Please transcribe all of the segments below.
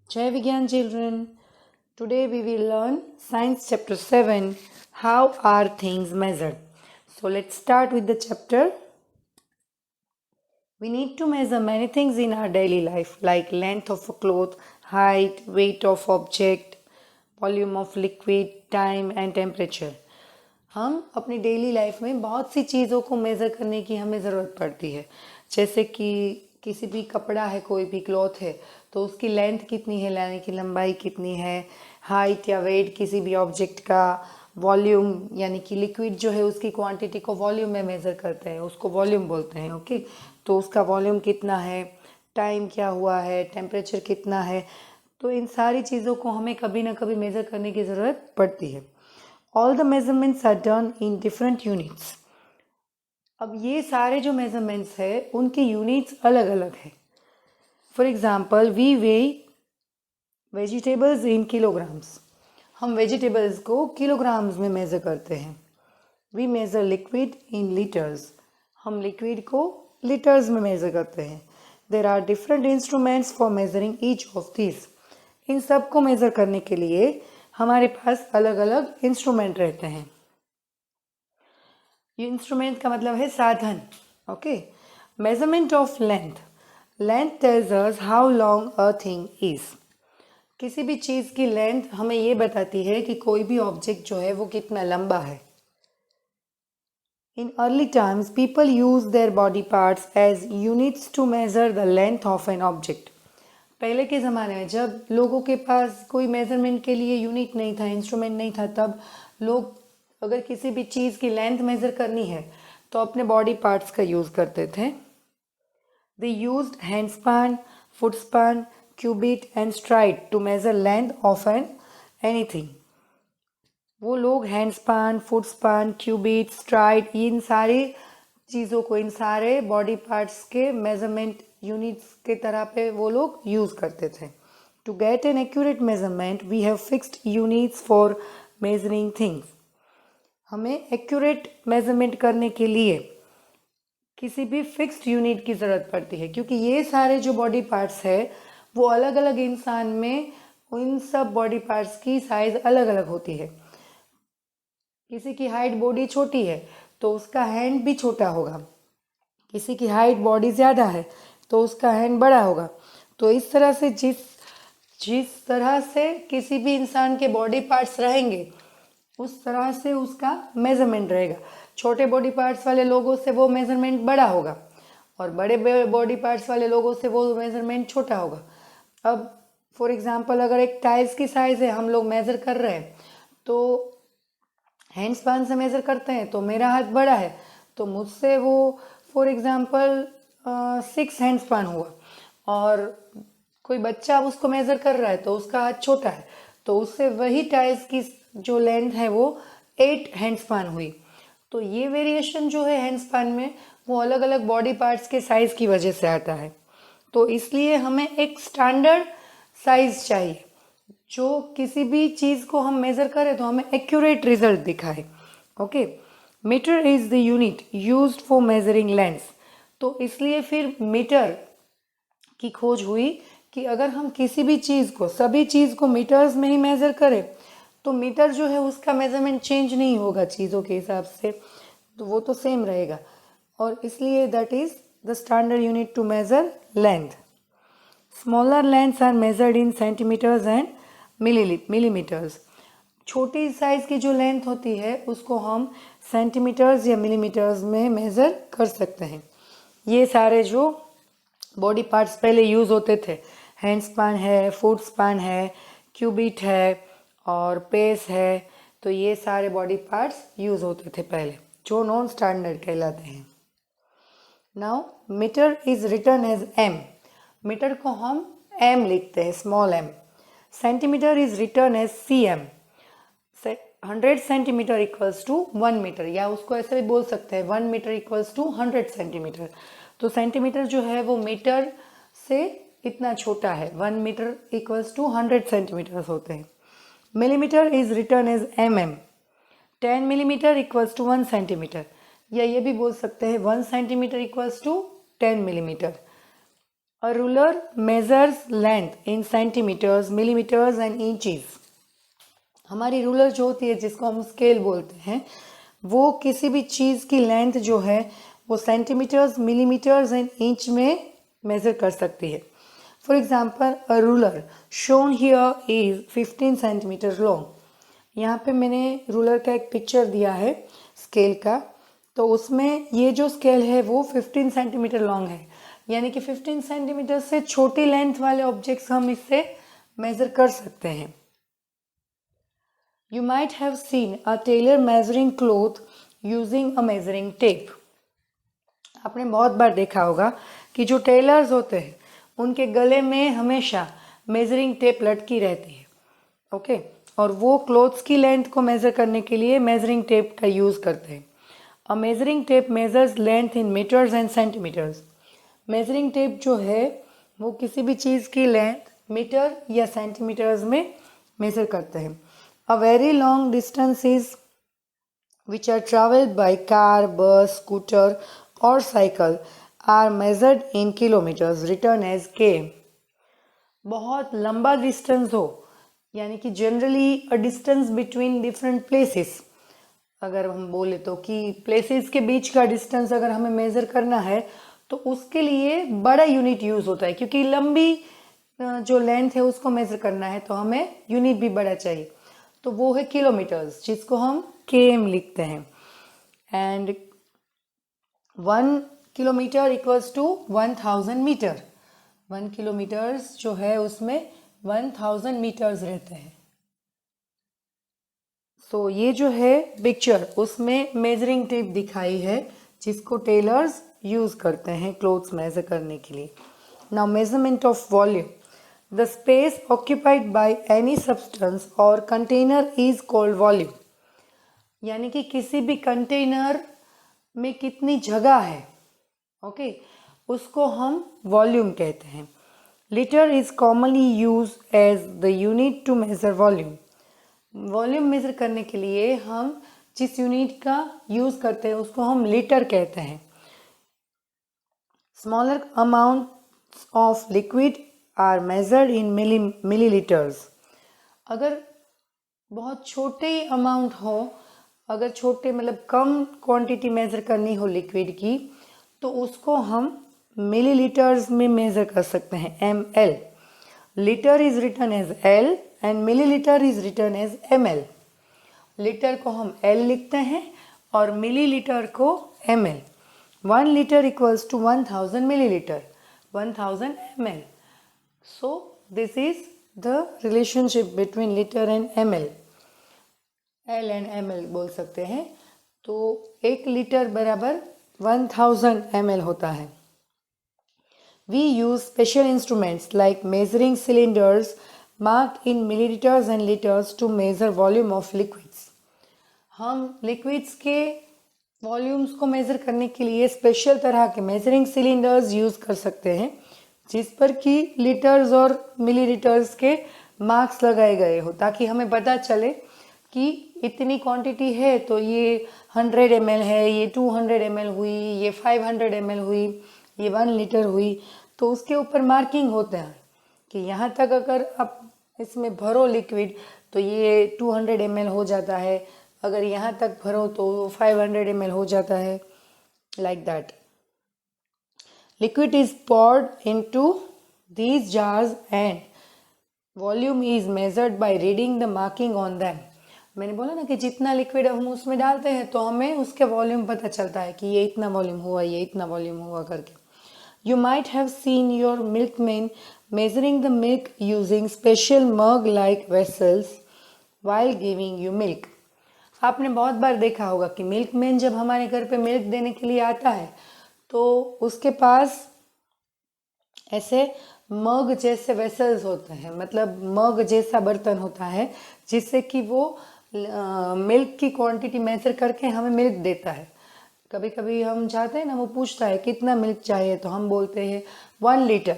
Jai Vigyan children. Today we will learn Science chapter 7. How are things measured? So let's start with the chapter. We need to measure many things in our daily life like length of a cloth, height, weight of object, volume of liquid, time and temperature. हम अपनी daily life में बहुत सी चीज़ों को measure करने की हमें ज़रूरत पड़ती है। जैसे कि किसी भी कपड़ा है, कोई भी क्लॉथ है, तो उसकी लेंथ कितनी है, यानी कि लंबाई कितनी है, हाइट या वेट किसी भी ऑब्जेक्ट का, वॉल्यूम यानी कि लिक्विड जो है उसकी क्वांटिटी को वॉल्यूम में मेज़र करते हैं, उसको वॉल्यूम बोलते हैं। ओके, तो उसका वॉल्यूम कितना है, टाइम क्या हुआ है, टेम्परेचर कितना है, तो इन सारी चीज़ों को हमें कभी ना कभी मेज़र करने की ज़रूरत पड़ती है। All the measurements are done in different units. अब ये सारे जो मेजरमेंट्स है उनकी यूनिट्स अलग अलग है। For example we weigh vegetables in kilograms. हम वेजिटेबल्स को किलोग्राम्स में मेज़र करते हैं। We measure liquid in litres. हम लिक्विड को लीटर्स में मेज़र करते हैं। There are different instruments for measuring each of this. इन सब को मेज़र करने के लिए हमारे पास अलग अलग इंस्ट्रूमेंट रहते हैं। ये इंस्ट्रूमेंट का मतलब है साधन। Okay, measurement of length. Length tales us how long a thing is. किसी भी चीज़ की लेंथ हमें ये बताती है कि कोई भी ऑब्जेक्ट जो है वो कितना लंबा है। In early times people use their body parts as units to measure the length of an object. पहले के ज़माने में जब लोगों के पास कोई मेजरमेंट के लिए यूनिट नहीं था, इंस्ट्रूमेंट नहीं था, तब लोग अगर किसी भी चीज़ की लेंथ मेज़र करनी है तो अपने बॉडी पार्ट्स का यूज़ करते थे। They used hand span, foot span, cubit and stride to measure length of anything. वो लोग hand span, foot span, cubit, stride, इन सारी चीज़ों को, इन सारे बॉडी पार्ट्स के मेजरमेंट यूनिट्स के तरह पे वो लोग यूज़ करते थे। To get an accurate measurement we have fixed units for measuring things. हमें एक्यूरेट मेजरमेंट करने के लिए किसी भी फिक्स्ड यूनिट की ज़रूरत पड़ती है, क्योंकि ये सारे जो बॉडी पार्ट्स है वो अलग अलग इंसान में उन सब बॉडी पार्ट्स की साइज़ अलग अलग होती है। किसी की हाइट बॉडी छोटी है तो उसका हैंड भी छोटा होगा, किसी की हाइट बॉडी ज़्यादा है तो उसका हैंड बड़ा होगा। तो इस तरह से जिस जिस तरह से किसी भी इंसान के बॉडी पार्ट्स रहेंगे उस तरह से उसका मेजरमेंट रहेगा। छोटे बॉडी पार्ट्स वाले लोगों से वो मेजरमेंट बड़ा होगा और बड़े बॉडी पार्ट्स वाले लोगों से वो मेजरमेंट छोटा होगा। अब फॉर एग्जांपल अगर एक टाइल्स की साइज़ है, हम लोग मेज़र कर रहे हैं, तो हैंड स्पैन से मेज़र करते हैं तो मेरा हाथ बड़ा है तो मुझसे वो फॉर एग्जांपल 6 हैंड स्पैन हुआ, और कोई बच्चा उसको मेज़र कर रहा है तो उसका हाथ छोटा है तो उससे वही टाइल्स की जो लेंथ है वो 8 हैंड स्पैन हुई। तो ये वेरिएशन जो है हैंड स्पैन में वो अलग अलग बॉडी पार्ट्स के साइज़ की वजह से आता है। तो इसलिए हमें एक स्टैंडर्ड साइज़ चाहिए जो किसी भी चीज़ को हम मेज़र करें तो हमें एक्यूरेट रिजल्ट दिखाए। Okay, metre is the unit used for measuring length. तो इसलिए फिर मीटर की खोज हुई कि अगर हम किसी भी चीज़ को, सभी चीज़ को मीटर्स में ही मेज़र करें तो मीटर जो है उसका मेजरमेंट चेंज नहीं होगा चीज़ों के हिसाब से, तो वो तो सेम रहेगा, और इसलिए that is the standard unit to measure length. Smaller lengths are measured in centimetres and millimetres. छोटी साइज़ की जो लेंथ होती है उसको हम सेंटीमीटर्स या मिलीमीटर्स में मेज़र कर सकते हैं। ये सारे जो बॉडी पार्ट्स पहले यूज़ होते थे, हैंड स्पैन है, फुट स्पैन है, क्यूबिट है और पेस है, तो ये सारे बॉडी पार्ट्स यूज़ होते थे पहले जो नॉन स्टैंडर्ड कहलाते हैं। Now metre is written as M. Metre को हम एम लिखते हैं, small M. Centimetre is written as C M. 100 centimetre equals to 1 metre, या उसको ऐसे भी बोल सकते हैं 1 मीटर इक्वल्स टू 100 सेंटीमीटर। तो सेंटीमीटर जो है वो मीटर से इतना छोटा है, 1 मीटर इक्वल्स टू 100 सेंटीमीटर होते हैं। Millimetre is written as M M. 10 millimetre equals to 1 centimetre, या ये भी बोल सकते हैं 1 centimetre equals to 10 millimetre. A ruler measures length in centimeters, millimeters and inches. हमारी रूलर जो होती है जिसको हम स्केल बोलते हैं, वो किसी भी चीज़ की लेंथ जो है वो सेंटीमीटर्स, मिलीमीटर्स एंड इंच में मेज़र कर सकती है. For example, a ruler shown here is 15 centimetre long. यहाँ पे मैंने रूलर का एक पिक्चर दिया है स्केल का, तो उसमें ये जो स्केल है वो 15 सेंटीमीटर लॉन्ग है, यानी कि 15 सेंटीमीटर से छोटी लेंथ वाले ऑब्जेक्ट्स हम इससे मेज़र कर सकते हैं. You might have seen a tailor measuring cloth using a measuring tape. आपने बहुत बार देखा होगा कि जो टेलर्स होते हैं उनके गले में हमेशा मेजरिंग टेप लटकी रहती है. ओके, और वो क्लोथ्स की लेंथ को मेज़र करने के लिए मेजरिंग टेप का यूज़ करते हैं. A measuring tape measures length in metres and centimetres. Measuring tape जो है वो किसी भी चीज़ की लेंथ मीटर या सेंटीमीटर्स में मेज़र करते हैं. A very long distances which are traveled by car, bus, scooter or cycle are measured in kilometers, written as k. बहुत लंबा डिस्टेंस हो, यानी कि generally a distance between different places, अगर हम बोले तो कि प्लेसेस के बीच का डिस्टेंस अगर हमें मेज़र करना है तो उसके लिए बड़ा यूनिट यूज़ होता है, क्योंकि लंबी जो लेंथ है उसको मेज़र करना है तो हमें यूनिट भी बड़ा चाहिए, तो वो है किलोमीटर्स, जिसको हम km लिखते हैं. And 1 kilometre equals to 1000 metre. 1 kilometres जो है उसमें 1000 मीटर्स रहते हैं. सो ये जो है पिक्चर, उसमें मेजरिंग टेप दिखाई है जिसको टेलर्स यूज़ करते हैं क्लोथ्स मेजर करने के लिए. Now measurement of volume. The space occupied by any substance or container is called volume. यानी कि किसी भी कंटेनर में कितनी जगह है, ओके, उसको हम वॉल्यूम कहते हैं. Litre is commonly use as the unit to measure volume. Volume measure करने के लिए हम जिस यूनिट का यूज करते हैं उसको हम लीटर कहते हैं. Smaller amount of liquid are measured in millilitres. अगर बहुत छोटे अमाउंट हो, अगर छोटे मतलब कम क्वांटिटी मेज़र करनी हो लिक्विड की, तो उसको हम मिलीलीटर्स में मेज़र कर सकते हैं, ml. Litre is written as L and millilitre is written as ml. Litre को हम L लिखते हैं और मिलीलीटर को ml. 1 litre equals to 1000 millilitre, 1000 ml. So this is the relationship between liter and ml. L and ml बोल सकते हैं. तो 1 लीटर बराबर 1000 ml होता है. We use special instruments like measuring cylinders marked in milliliters and liters to measure volume of liquids. हम liquids के volumes को मेज़र करने के लिए स्पेशल तरह के मेजरिंग सिलेंडर्स यूज़ कर सकते हैं, जिस पर कि लीटर्स और मिलीलीटर्स के मार्क्स लगाए गए हो, ताकि हमें पता चले कि इतनी क्वांटिटी है तो ये 100 ml है, ये 200 ml हुई, ये 500 ml हुई, ये 1 लीटर हुई. तो उसके ऊपर मार्किंग होते हैं कि यहाँ तक अगर आप इसमें भरो लिक्विड तो ये 200 ml हो जाता है, अगर यहाँ तक भरो तो 500 ml हो जाता है, like that. Liquid is poured into these jars and volume is measured by reading the marking on them. मैंने बोला ना कि जितना लिक्विड हम उसमें डालते हैं तो हमें उसके वॉल्यूम पता चलता है कि ये इतना वॉल्यूम हुआ, ये इतना वॉल्यूम हुआ करके. You might have seen your milkman measuring the milk using special mug-like vessels while giving you milk. आपने बहुत बार देखा होगा कि मिल्कमैन जब हमारे घर पे मिल्क देने के लिए आता है तो उसके पास ऐसे मग जैसे वेसल्स होते हैं, मतलब मग जैसा बर्तन होता है, जिससे कि वो मिल्क की क्वांटिटी मेजर करके हमें मिल्क देता है. कभी कभी हम जाते हैं ना, वो पूछता है कितना मिल्क चाहिए, तो हम बोलते हैं 1 लीटर.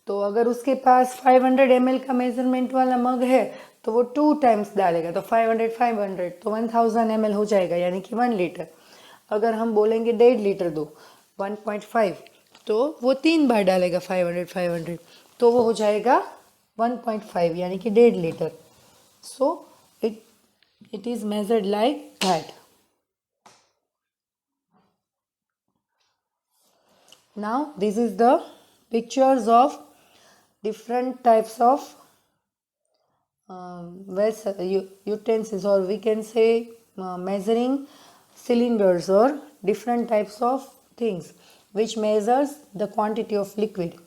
तो अगर उसके पास 500 ml का मेजरमेंट वाला मग है तो वो 2 टाइम्स डालेगा, तो 500 तो 1000 ml हो जाएगा, यानी कि 1 लीटर. अगर हम बोलेंगे 1.5 लीटर दो, 1.5, तो वो 3 बार डालेगा 500 500, तो वो हो जाएगा 1.5 यानी कि 1.5 litre. So it is measured like that. Now this is the pictures of different types of utensils, or we can say measuring cylinders, or different types of things which measures the quantity of liquid.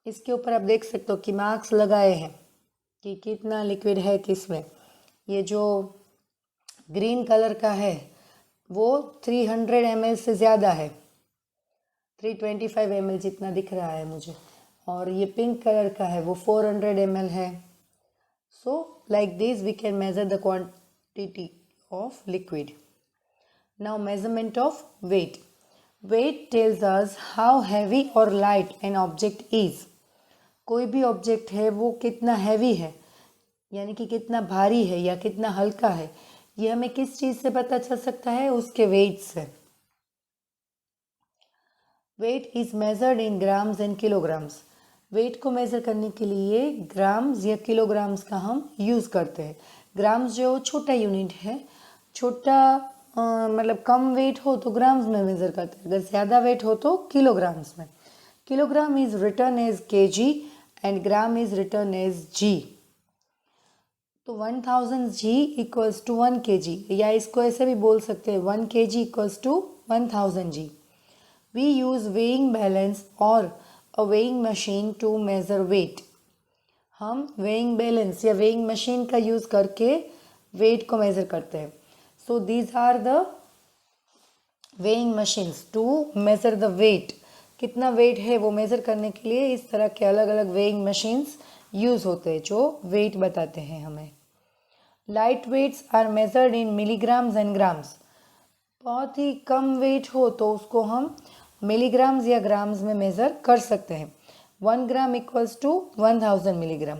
इसके ऊपर आप देख सकते हो कि marks लगाए हैं कि कितना लिक्विड है किसमें. ये जो ग्रीन कलर का है वो 300 ml से ज़्यादा है, 325 ml जितना दिख रहा है मुझे, और ये पिंक कलर का है वो 400 ml है. So like this we can measure the quantity of liquid. Now measurement of weight. Weight tells us how heavy or light an object is. कोई भी ऑब्जेक्ट है वो कितना हैवी है यानी कि कितना भारी है या कितना हल्का है, ये हमें किस चीज़ से पता चल सकता है? उसके वेट से. Weight is measured in grams and kilograms. Weight को मेज़र करने के लिए ग्राम्स या किलोग्राम्स का हम यूज़ करते हैं. ग्राम्स जो छोटा यूनिट है, छोटा मतलब कम वेट हो तो ग्राम्स में मेज़र करते हैं, अगर ज़्यादा वेट हो तो किलोग्राम्स में. Kilogram is written as kg and gram is written as g. तो 1000 g इक्वल्स टू 1 kg, या इसको ऐसे भी बोल सकते हैं 1 kg equals to 1000 g. We use weighing balance और a weighing machine to measure weight. हम वेइंग बैलेंस या वेइंग मशीन का यूज़ करके वेट को मेज़र करते हैं. So these are the weighing machines to measure the weight. कितना weight है वो मेज़र करने के लिए इस तरह के अलग अलग वेइंग मशीन्स यूज़ होते हैं जो वेट बताते हैं हमें. Light weights are measured in milligrams and grams. बहुत ही कम वेट हो तो उसको हम मिलीग्राम्स या ग्राम्स में मेज़र कर सकते हैं. 1 gram equals to 1000 milligram.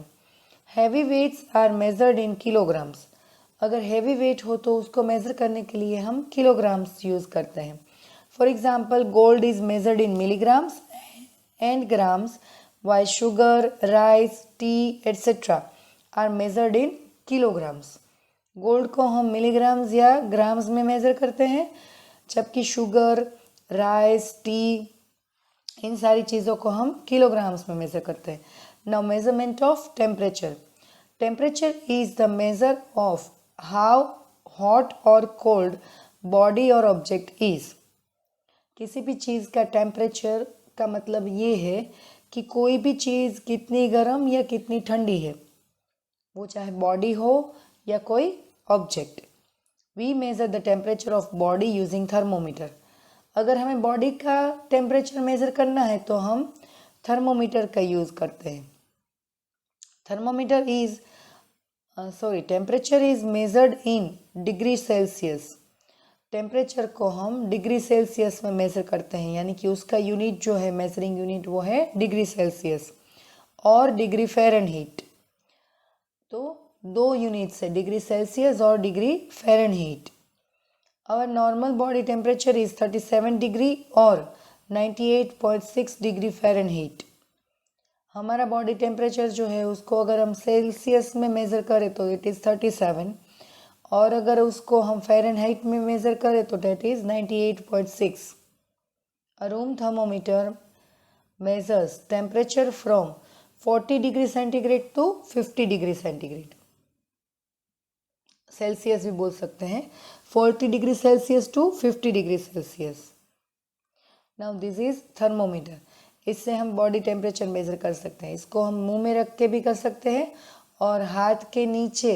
Heavy weights are measured in kilograms. अगर हैवी वेट हो तो उसको मेज़र करने के लिए हम किलोग्राम्स यूज़ करते हैं. For example gold is measured in milligrams and grams, while sugar, rice, tea, etc. are measured in kilograms. Gold को हम मिलीग्राम्स या ग्राम्स में मेज़र करते हैं, जबकि शुगर, राइस, टी, इन सारी चीज़ों को हम किलोग्राम्स में मेज़र करते हैं. Now measurement of temperature. Temperature is the measure of how hot और कोल्ड बॉडी और ऑब्जेक्ट इज. किसी भी चीज़ का टेम्परेचर का मतलब ये है कि कोई भी चीज़ कितनी गर्म या कितनी ठंडी है, वो चाहे बॉडी हो या कोई object. We measure the temperature of body using thermometer. अगर हमें बॉडी का टेम्परेचर मेज़र करना है तो हम थर्मोमीटर का यूज़ करते हैं. Thermometer is temperature is measured in degree Celsius. Temperature को हम डिग्री सेल्सियस में मेज़र करते हैं, यानी कि उसका यूनिट जो है मेजरिंग यूनिट वो है डिग्री सेल्सियस और डिग्री फ़ारेनहीट. तो 2 यूनिट्स है, डिग्री सेल्सियस और degree Fahrenheit. Our normal body temperature is 37 degree और 98.6 डिग्री फ़ारेनहीट. हमारा बॉडी टेम्परेचर जो है उसको अगर हम सेल्सियस में मेज़र करें तो इट इज़ 37, और अगर उसको हम फ़ारेनहाइट में मेज़र करें तो that is 98.6. A room thermometer measures temperature from 40 degree centigrade to 50 degree centigrade. Celsius भी बोल सकते हैं, 40 degree Celsius to 50 degree Celsius. Now this is thermometer. इससे हम बॉडी टेम्परेचर मेज़र कर सकते हैं. इसको हम मुंह में रख के भी कर सकते हैं और हाथ के नीचे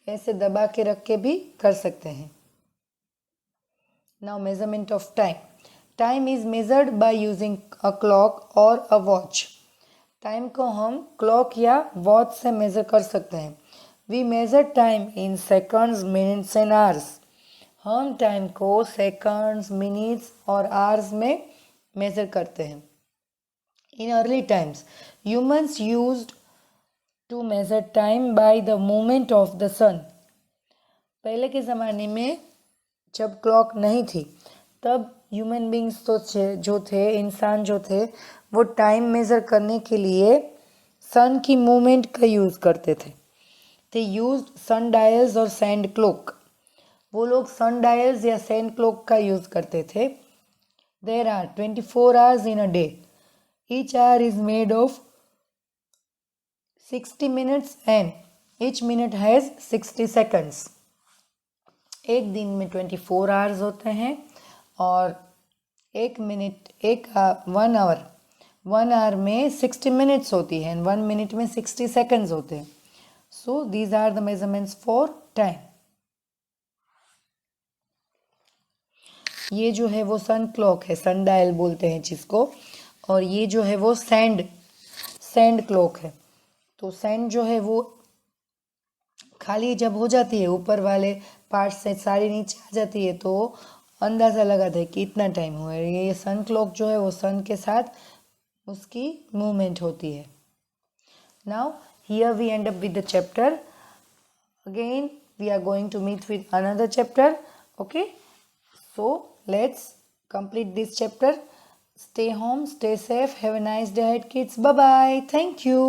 ऐसे दबा के रख के भी कर सकते हैं. Now measurement of time. Time is measured by using a clock और अ वॉच. टाइम को हम क्लॉक या वॉच से मेज़र कर सकते हैं. We measure time in seconds, minutes and hours. हम टाइम को सेकंड्स, मिनट्स और आवर्स में मेज़र करते हैं. In early times humans used to measure time by the movement of the sun. पहले के ज़माने में जब क्लॉक नहीं थी तब ह्यूमन बींग्स तो जो थे, इंसान जो थे, वो टाइम मेज़र करने के लिए सन की मूवमेंट का यूज़ करते थे। दे यूज सन डायल्स और सैंड क्लॉक। वो लोग सन डायल्स या सैंड क्लॉक का यूज़ करते थे। There are 24 hours in a day. Each hour is made of 60 minutes and each minute has 60 seconds. एक दिन में 24 hours होते हैं और वन आवर में 60 minutes होती है एंड 1 minute में 60 seconds होते हैं. So these are the measurements for time. ये जो है वो सन क्लॉक है, सन डायल बोलते हैं जिसको, और ये जो है वो सैंड क्लॉक है. तो सैंड जो है वो खाली जब हो जाती है, ऊपर वाले पार्ट से सारी नीचे आ जाती है, तो अंदाज़ा लगाते हैं कि इतना टाइम हुआ है. ये सन क्लॉक जो है वो सन के साथ उसकी मूवमेंट होती है. Now here we end up with the chapter. Again we are going to meet with another chapter. Okay, so let's complete this chapter. Stay home, stay safe, have a nice day ahead, kids. Bye bye. Thank you.